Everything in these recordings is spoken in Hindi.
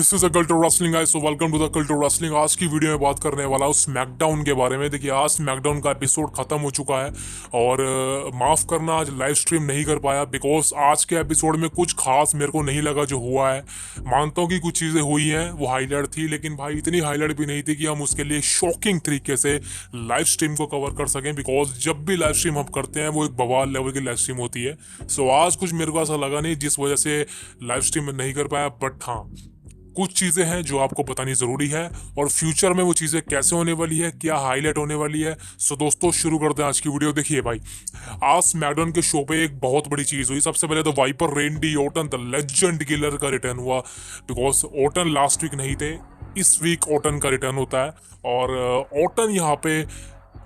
This is a culture wrestling guys, so welcome to the culture wrestling. आज की वीडियो में बात करने वाला हूँ स्मैकडाउन के बारे में। देखिए, आज स्मैकडाउन का एपिसोड खत्म हो चुका है और माफ करना आज लाइव स्ट्रीम नहीं कर पाया बिकॉज आज के एपिसोड में कुछ खास मेरे को नहीं लगा जो हुआ है। मानता हूँ कि कुछ चीज़ें हुई हैं वो हाईलाइट थी, लेकिन भाई इतनी हाईलाइट भी नहीं थी कि हम उसके लिए शॉकिंग तरीके से लाइव स्ट्रीम को कवर कर सकें। बिकॉज जब भी लाइव स्ट्रीम हम करते हैं वो एक बवाल लेवल की लाइव स्ट्रीम होती है। सो आज कुछ मेरे को ऐसा लगा नहीं जिस वजह से लाइव स्ट्रीम में नहीं कर पाया, बट हाँ कुछ चीज़ें हैं जो आपको बतानी ज़रूरी है और फ्यूचर में वो चीज़ें कैसे होने वाली है, क्या हाईलाइट होने वाली है। सो दोस्तों, शुरू करते हैं आज की वीडियो। देखिए भाई, आज स्मैकडाउन के शो पे एक बहुत बड़ी चीज़ हुई। सबसे पहले तो viper Randy Orton the legend killer का रिटर्न हुआ। बिकॉज ओटन लास्ट वीक नहीं थे, इस वीक ओटन का रिटर्न होता है और ओटन यहाँ पे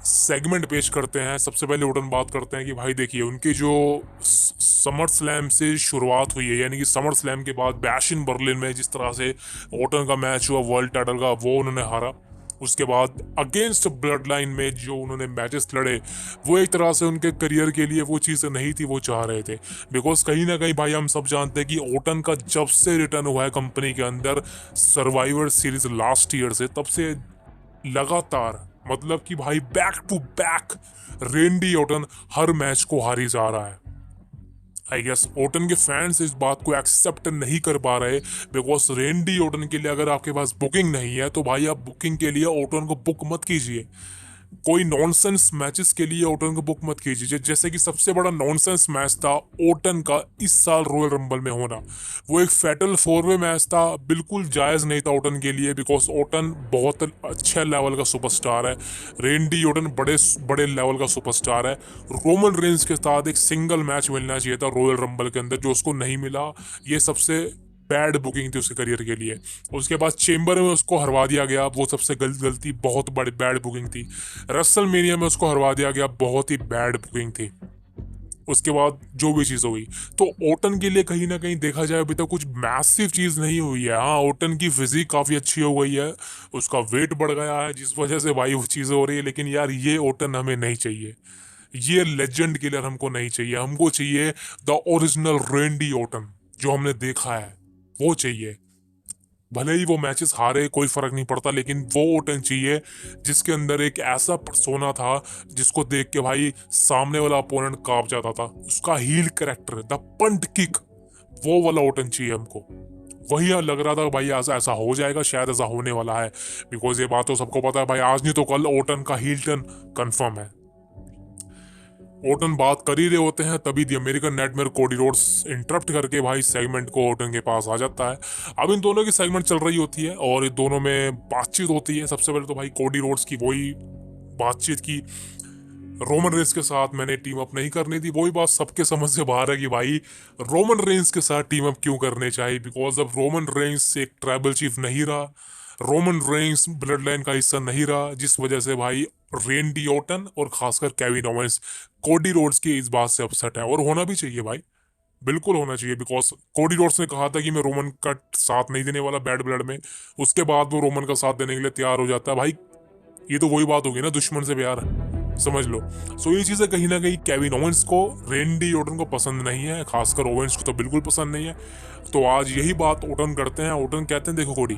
सेगमेंट पेश करते हैं। सबसे पहले ओटन बात करते हैं कि भाई देखिए, उनकी जो समर स्लैम से शुरुआत हुई है, यानी कि समर स्लैम के बाद बैश इन बर्लिन में जिस तरह से ओटन का मैच हुआ वर्ल्ड टाइटल का, वो उन्होंने हारा। उसके बाद अगेंस्ट ब्लड लाइन में जो उन्होंने मैचेस लड़े, वो एक तरह से उनके करियर के लिए वो चीज़ नहीं थी वो चाह रहे थे। बिकॉज कहीं ना कहीं भाई हम सब जानते हैं कि ओटन का जब से रिटर्न हुआ है कंपनी के अंदर सर्वाइवर सीरीज लास्ट ईयर से, तब से लगातार मतलब कि भाई back to back Randy Orton हर मैच को हारी जा रहा है। आई गेस ओटन के फैंस इस बात को एक्सेप्ट नहीं कर पा रहे। बिकॉज रेंडी ओटन के लिए अगर आपके पास बुकिंग नहीं है तो भाई आप बुकिंग के लिए ओटन को बुक मत कीजिए। कोई नॉनसेंस मैचेस के लिए ओटन को बुक मत कीजिए। जैसे कि सबसे बड़ा नॉनसेंस मैच था ओटन का इस साल रॉयल रंबल में होना, वो एक फैटल फोर वे मैच था। बिल्कुल जायज़ नहीं था ओटन के लिए, बिकॉज ओटन बहुत अच्छे लेवल का सुपरस्टार है। रेंडी ओटन बड़े बड़े लेवल का सुपरस्टार है। रोमन रेंज के साथ एक सिंगल मैच मिलना चाहिए था रॉयल रंबल के अंदर, जो उसको नहीं मिला। ये सबसे बैड बुकिंग थी उसके करियर के लिए। उसके बाद चेंबर में उसको हरवा दिया गया, वो सबसे गलती, बहुत बड़ी बैड बुकिंग थी। रसल मेनिया में उसको हरवा दिया गया, बहुत ही बैड बुकिंग थी। उसके बाद जो भी चीज़ हुई, तो ओटन के लिए कहीं ना कहीं देखा जाए अभी तक कुछ मैसिव चीज़ नहीं हुई है। हाँ, ओटन की फिजिक काफ़ी अच्छी हो गई है, उसका वेट बढ़ गया है जिस वजह से भाई वो चीज़ें हो रही है। लेकिन यार ये ओटन हमें नहीं चाहिए, ये लेजेंड किलर हमको नहीं चाहिए। हमको चाहिए द ओरिजिनल रेंडी ओटन जो हमने देखा है, वो चाहिए। भले ही वो मैचेस हारे कोई फर्क नहीं पड़ता, लेकिन वो ओटन चाहिए जिसके अंदर एक ऐसा पर्सोना था जिसको देख के भाई सामने वाला अपोनेंट कांप जाता था। उसका heel character, the punt kick, वो वाला ओटन चाहिए हमको। वही लग रहा था भाई ऐसा ऐसा हो जाएगा, शायद ऐसा होने वाला है। बिकॉज ये बात तो सबको पता है भाई, आज नहीं तो कल ओटन का हील टर्न कन्फर्म है। ओटन बात कर ही रहे होते हैं तभी the American nightmare Cody Rhodes interrupt करके भाई सेगमेंट को ओटन के पास आ जाता है। अब इन दोनों की सेगमेंट चल रही होती है और इन दोनों में बातचीत होती है। सबसे पहले तो भाई कोडी रोड्स की वही बातचीत की रोमन रेंस के साथ मैंने टीम अप नहीं करनी थी। वही बात सबके समझ से बाहर है कि भाई रोमन रेंस के साथ टीम अप क्यों करने चाहिए। बिकॉज अब रोमन रेंस एक ट्राइबल चीफ नहीं रहा, रोमन रेंस ब्लड लाइन का हिस्सा नहीं रहा, जिस वजह से भाई रेंडी ओटन और खासकर केविन ओवेंस कोडी रोड्स की इस बात से अपसेट है। और होना भी चाहिए भाई, बिल्कुल होना चाहिए। बिकॉज कोडी रोड्स ने कहा था कि मैं रोमन का साथ नहीं देने वाला बैड ब्लड में, उसके बाद वो रोमन का साथ देने के लिए तैयार हो जाता है। भाई ये तो वही बात होगी ना, दुश्मन से प्यार, समझ लो। सो ये चीज़ें कहीं ना कहीं केविन ओवेंस को, रेंडी ओटन को पसंद नहीं है, खासकर ओवेंस को तो बिल्कुल पसंद नहीं है। तो आज यही बात ओटन करते हैं। ओटन कहते हैं देखो कोडी,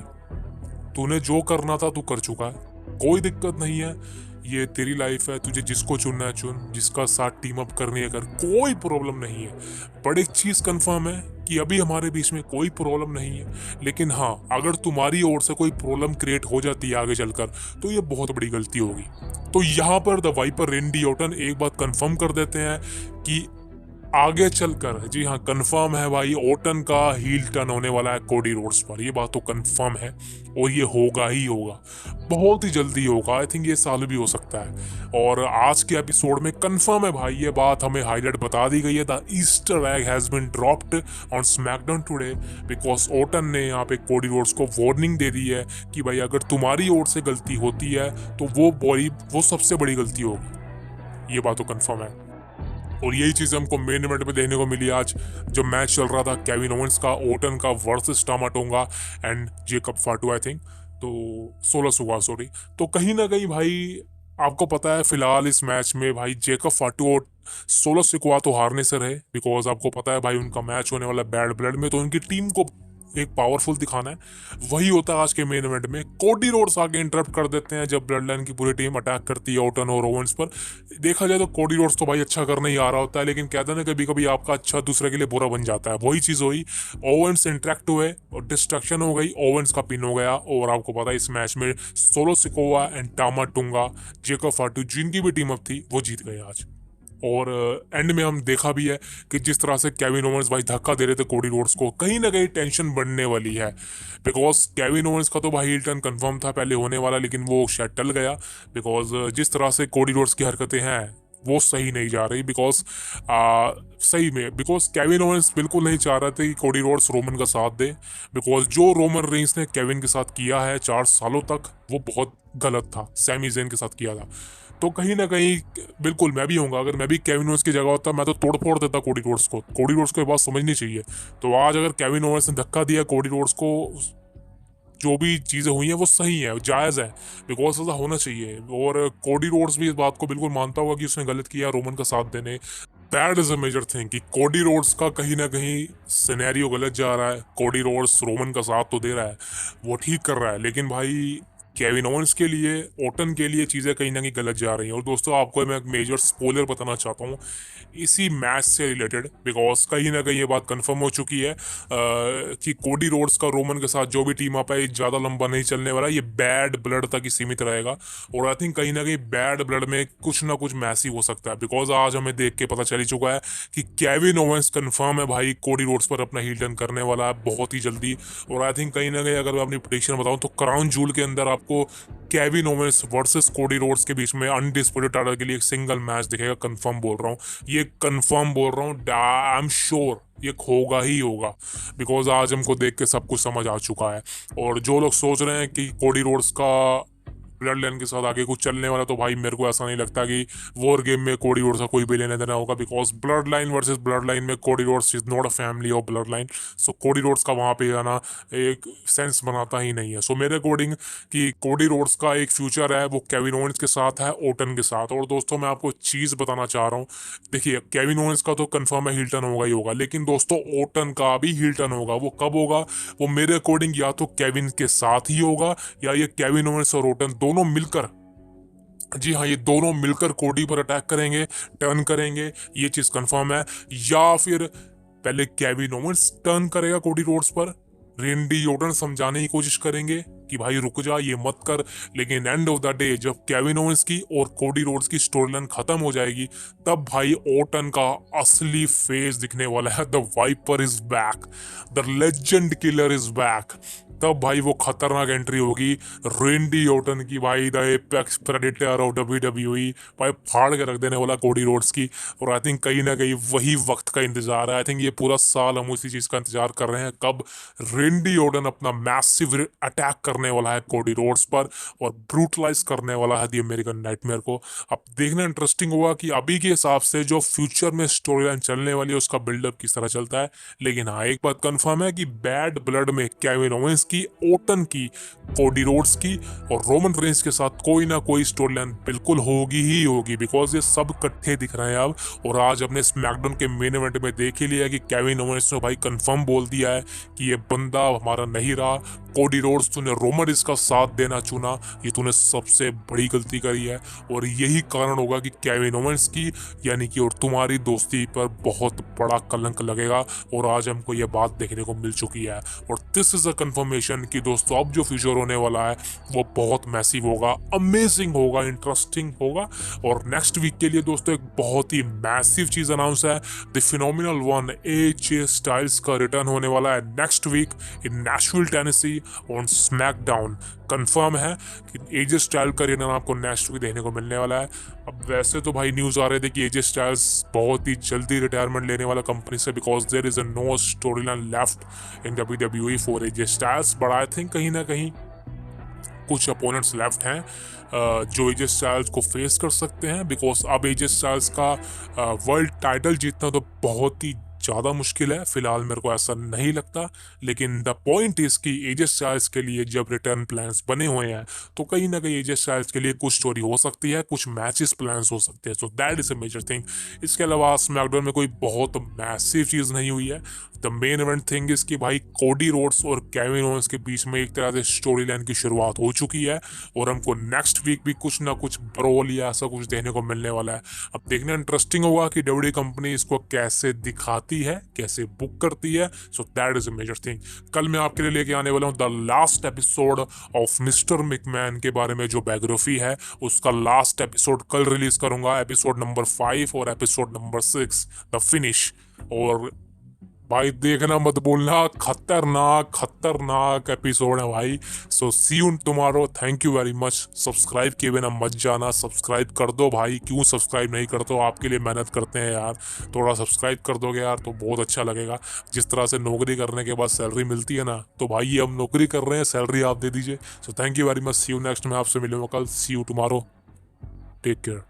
तूने जो करना था तू कर चुका है, कोई दिक्कत नहीं है, ये तेरी लाइफ है, तुझे जिसको चुनना है चुन, जिसका साथ टीम अप करनी है कर, कोई प्रॉब्लम नहीं है। बट एक चीज़ कंफर्म है कि अभी हमारे बीच में कोई प्रॉब्लम नहीं है। लेकिन हाँ, अगर तुम्हारी ओर से कोई प्रॉब्लम क्रिएट हो जाती है आगे चलकर, तो ये बहुत बड़ी गलती होगी। तो यहाँ पर द वाइपर रेंडी ओटन एक बात कंफर्म कर देते हैं कि आगे चलकर, जी हाँ कंफर्म है भाई, ओटन का हील टर्न होने वाला है कोडी रोड्स पर। ये बात तो कंफर्म है और ये होगा ही होगा, बहुत ही जल्दी होगा। आई थिंक ये साल भी हो सकता है। और आज के एपिसोड में कंफर्म है भाई, ये बात हमें हाईलाइट बता दी गई है। The Easter egg has been dropped on SmackDown today because Orton ने यहाँ पे कोडी रोड्स को वार्निंग दे दी है कि भाई अगर तुम्हारी ओर से गलती होती है तो वो सबसे बड़ी गलती होगी। ये बात तो कंफर्म है। और यही चीज़ हमको मेन इवेंट में देखने को मिली आज, जो मैच चल रहा था केविन ओवेंस का ओटन का versus Tama Tonga and Jacob Fatu, I think तो 16 सुगा, सॉरी। तो कहीं ना कहीं भाई आपको पता है फिलहाल इस मैच में भाई जेकब फाटू और 16 सिकुआ तो हारने से रहे। बिकॉज आपको पता है भाई उनका मैच होने वाला बैड ब्लड में, तो उनकी टीम को एक पावरफुल दिखाना है, वही होता है आज के मेन इवेंट में। कोडी रोड्स आके इंटरप्ट कर देते हैं जब ब्लड लाइन की पूरी टीम अटैक करती है ओटन और ओवेंस पर। देखा जाए तो कोडी रोड्स तो भाई अच्छा करने ही आ रहा होता है, लेकिन कहते हैं ना कभी कभी आपका अच्छा दूसरे के लिए बुरा बन जाता है। वही चीज़ हुई, ओवेंस इंटरेक्ट हुए और डिस्ट्रक्शन हो गई, ओवेंस का पिन हो गया। और आपको पता है इस मैच में solo Sikoa and टामा Tunga, Jacob फाटू जिनकी भी टीम अप थी वो जीत गए आज। और एंड में हम देखा भी है कि जिस तरह से केविन ओवेंस भाई धक्का दे रहे थे कोडी रोड्स को, कहीं ना कहीं टेंशन बढ़ने वाली है। बिकॉज केविन ओवेंस का तो भाई हील टर्न कंफर्म था पहले होने वाला, लेकिन वो शायद टल गया। बिकॉज जिस तरह से कोडी रोड्स की हरकतें हैं वो सही नहीं जा रही। बिकॉज सही में बिकॉज केविन ओवेंस बिल्कुल नहीं चाह रहे थे कि कोडी रोड्स रोमन का साथ दे। बिकॉज जो रोमन रेंस ने केविन के साथ किया है 4 सालों तक वो बहुत गलत था, सैमी ज़ेन के साथ किया था। तो कहीं ना कहीं बिल्कुल मैं भी होऊंगा, अगर मैं भी केविन ओवेंस की जगह होता मैं तो तोड़ फोड़ देता कोडी रोड्स को। कोडी रोड्स को ये बात समझनी चाहिए। तो आज अगर केविन ओवेंस ने धक्का दिया कोडी रोड्स को, जो भी चीज़ें हुई हैं वो सही है, जायज़ है, बिकॉज ऐसा होना चाहिए। और कोडी रोड्स भी इस बात को बिल्कुल मानता होगा कि उसने गलत किया रोमन का साथ देने। That is a major thing कि कोडी रोड्स का कहीं ना कहीं सिनेरियो गलत जा रहा है। कोडी रोड्स रोमन का साथ तो दे रहा है, वो ठीक कर रहा है, लेकिन भाई केविन ओवेंस के लिए, ओटन के लिए चीज़ें कहीं ना कहीं गलत जा रही हैं। और दोस्तों आपको मैं एक मेजर स्पॉइलर बताना चाहता हूँ इसी मैच से रिलेटेड, बिकॉज कहीं ना कहीं ये बात कंफर्म हो चुकी है कि कोडी रोड्स का रोमन के साथ जो भी टीम अप है ज़्यादा लंबा नहीं चलने वाला, ये बैड ब्लड तक ही सीमित रहेगा। और आई थिंक कहीं ना कहीं बैड ब्लड में कुछ ना कुछ मैसी हो सकता है। बिकॉज आज हमें देख के पता चल ही चुका है कि केविन ओवेंस कंफर्म है भाई कोडी रोड्स पर अपना हील टर्न करने वाला है बहुत ही जल्दी। और आई थिंक कहीं ना कहीं अगर मैं अपनी प्रेडिक्शन बताऊं तो क्राउन जूल के अंदर आपको Kevin Owens versus Cody Rhodes के बीच में अनडिस्प्यूटेड टाइटल के लिए एक सिंगल मैच दिखेगा। कंफर्म बोल रहा हूँ, ये कंफर्म बोल रहा हूँ, आई एम श्योर ये होगा ही होगा। बिकॉज आज हमको देख के सब कुछ समझ आ चुका है। और जो लोग सोच रहे हैं कि कोडी रोड्स का ब्लड लाइन के साथ आगे कुछ चलने वाला, तो भाई मेरे को ऐसा नहीं लगता कि वॉर गेम में कोडी रोड्स का कोई भी लेने देना होगा। Because bloodline versus bloodline में Cody Rhodes is not a family of bloodline. So Cody Rhodes का वहाँ पे आना एक सेंस बनाता ही नहीं है। सो मेरे अकॉर्डिंग कि कोडी रोड्स का एक फ्यूचर है वो केविन ओवेंस के साथ है, ओटन के साथ। और दोस्तों मैं आपको चीज़ बताना चाह रहा हूँ, देखिए केविन ओवेंस का तो कंफर्म है हील टर्न होगा ही होगा, लेकिन दोस्तों ओटन का भी हील टर्न होगा। वो कब होगा? वो मेरे अकॉर्डिंग या तो केविन के साथ ही होगा, या ये केविन ओवेंस और ओटन दोनों मिलकर, जी हाँ ये दोनों मिलकर कोडी पर अटैक करेंगे, टर्न करेंगे, ये चीज़ कंफर्म है। या फिर पहले केविन ओवेंस टर्न करेगा कोडी रोड्स पर, रेंडी ओटन समझाने की कोशिश करेंगे कि भाई रुक जा ये मत कर, लेकिन एंड ऑफ द डे जब केविन ओवेंस की और कोडी रोड्स की स्टोरी लाइन खत्म हो जाएगी, तब भाई ओटन का असली फेस दिखने वाला है। The viper is back, the legend killer is back. तब भाई वो खतरनाक एंट्री होगी रेंडी ओटन की, भाई the apex predator of WWE, भाई फाड़ के रख देने वाला कोडी रोड्स की। और आई थिंक कहीं ना कहीं वही वक्त का इंतजार है। आई थिंक ये पूरा साल हम उसी चीज़ का इंतजार कर रहे हैं, कब रेंडी ओटन अपना मैसिव अटैक करने वाला है कोडी रोड्स पर और ब्रूटलाइज करने वाला है दी अमेरिकन नाइटमेयर को। अब देखना इंटरेस्टिंग होगा कि अभी के हिसाब से जो फ्यूचर में स्टोरी लाइन चलने वाली है उसका बिल्डअप किस तरह चलता है। लेकिन हाँ एक बात कंफर्म है कि बैड ब्लड में केविन ओवेंस की, ओटन की, कोडी रोड्स की और रोमन रेंस के साथ कोई ना कोई स्टोरी लाइन बिल्कुल होगी ही होगी। बिकॉज ये सब इकट्ठे दिख रहे हैं अब। और आज अपने स्मैकडाउन के मेन इवेंट में देख ही लिया कि केविन ओवेंस ने भाई कंफर्म बोल दिया है कि ये बंदा हमारा नहीं रहा। कोडी रोड्स तूने रोमन रेंस का साथ देना चुना, ये तूने सबसे बड़ी गलती करी है। और यही कारण होगा कि केविन ओवेंस की यानी कि और तुम्हारी दोस्ती पर बहुत बड़ा कलंक लगेगा। और आज हमको ये बात देखने को मिल चुकी है। और दिस इज अ कंफर्मेशन कि दोस्तों अब जो फ्यूचर होने वाला है वो बहुत मैसिव होगा, अमेजिंग होगा, इंटरेस्टिंग होगा। और नेक्स्ट वीक के लिए दोस्तों एक बहुत ही मैसिव चीज अनाउंस है, the phenomenal one AJ Styles का रिटर्न होने वाला है next week in Nashville Tennessee on SmackDown. Confirm है कि AJ स्टाइल का रिटर्न आपको नेक्स्ट वीक देखने को मिलने वाला है। अब वैसे तो भाई न्यूज़ आ रहे थे कि AJ स्टाइल्स बहुत ही जल्दी रिटायरमेंट लेने वाला कंपनी से, because there is a no story line left in WWE for AJ Styles. But I think कहीं ना कहीं कुछ अपोनेंट्स लेफ्ट हैं जो AJ स्टाइल्स को फेस कर सकते हैं। बिकॉज अब AJ स्टाइल्स का वर्ल्ड टाइटल जीतना तो बहुत ही ज़्यादा मुश्किल है, फिलहाल मेरे को ऐसा नहीं लगता। लेकिन द पॉइंट इज कि एजे स्टाइल्स के लिए जब रिटर्न प्लान्स बने हुए हैं तो कहीं ना कहीं एजे स्टाइल्स के लिए कुछ स्टोरी हो सकती है, कुछ मैचेस प्लान्स हो सकते हैं, so that is a major thing. इसके अलावा स्मैकडाउन में कोई बहुत मैसिव चीज़ नहीं हुई है। The main event thing is कि भाई कोडी रोड्स और केविन ओवेंस के बीच में एक तरह से स्टोरी लाइन की शुरुआत हो चुकी है और हमको नेक्स्ट वीक भी कुछ ना कुछ ब्रोल या ऐसा कुछ देखने को मिलने वाला है। अब देखना इंटरेस्टिंग होगा कि डब्ल्यूडब्ल्यूई कंपनी इसको कैसे दिखाती है, कैसे बुक करती है। So that is a major thing. कल मैं आपके लिए लेके आने वाला हूँ the last episode of Mister McMahon के बारे में, जो बायोग्राफी है उसका लास्ट एपिसोड कल रिलीज करूंगा, एपिसोड नंबर 5 और एपिसोड नंबर 6 द फिनिश। और भाई देखना मत बोलना, खतरनाक खतरनाक एपिसोड है भाई। So see you tomorrow, thank you very much. Subscribe किए बिना मत जाना, सब्सक्राइब कर दो भाई। क्यों सब्सक्राइब नहीं करते हो, आपके लिए मेहनत करते हैं यार, थोड़ा सब्सक्राइब कर दोगे यार तो बहुत अच्छा लगेगा। जिस तरह से नौकरी करने के बाद सैलरी मिलती है ना, तो भाई ये हम नौकरी कर रहे हैं, सैलरी आप दे दीजिए। So thank you very much, see you next. मैं आपसे मिलूंगा कल, see you tomorrow, take care.